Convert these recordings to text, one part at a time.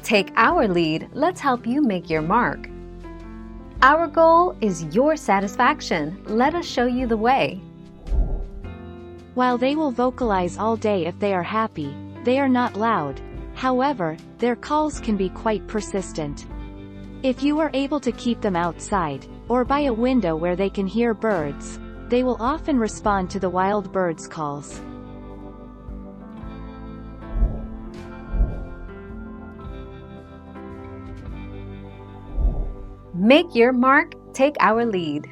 Take our lead, let's help you make your mark. Our goal is your satisfaction. Let us show you the way. While they will vocalize all day if they are happy, they are not loud. However, their calls can be quite persistent. If you are able to keep them outside, or by a window where they can hear birds, they will often respond to the wild birds' calls. Make your mark, take our lead.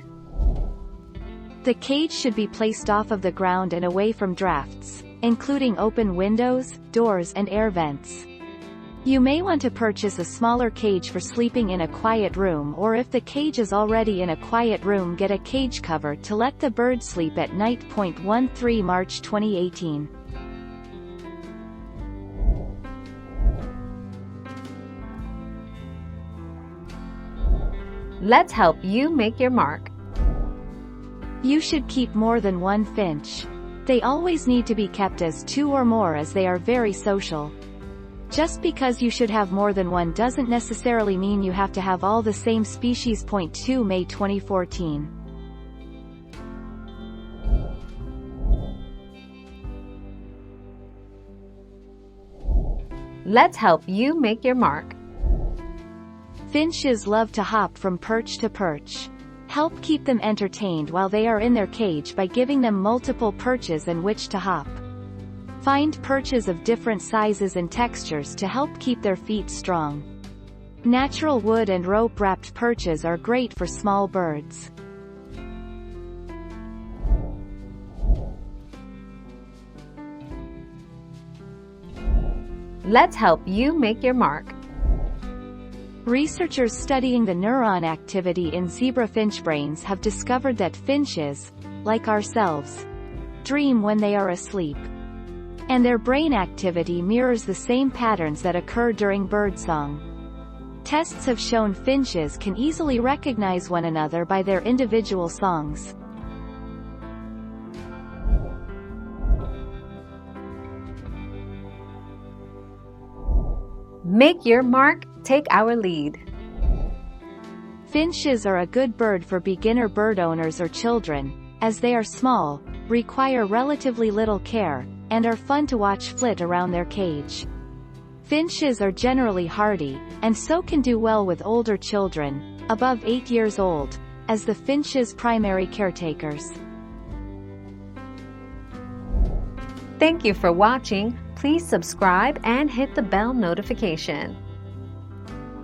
The cage should be placed off of the ground and away from drafts, including open windows, doors and air vents. You may want to purchase a smaller cage for sleeping in a quiet room, or if the cage is already in a quiet room, get a cage cover to let the bird sleep at night. 13 March 2018. Let's help you make your mark. You should keep more than one finch. They always need to be kept as two or more, as they are very social. Just because you should have more than one doesn't necessarily mean you have to have all the same species. 2 May 2014. Let's help you make your mark. Finches love to hop from perch to perch. Help keep them entertained while they are in their cage by giving them multiple perches in which to hop. Find perches of different sizes and textures to help keep their feet strong. Natural wood and rope-wrapped perches are great for small birds. Let's help you make your mark. Researchers studying the neuron activity in zebra finch brains have discovered that finches, like ourselves, dream when they are asleep. And their brain activity mirrors the same patterns that occur during birdsong. Tests have shown finches can easily recognize one another by their individual songs. Make your mark, take our lead. Finches are a good bird for beginner bird owners or children, as they are small, require relatively little care, and are fun to watch flit around their cage. Finches are generally hardy, and so can do well with older children, above 8 years old, as the finch's primary caretakers. Thank you for watching. Please subscribe and hit the bell notification.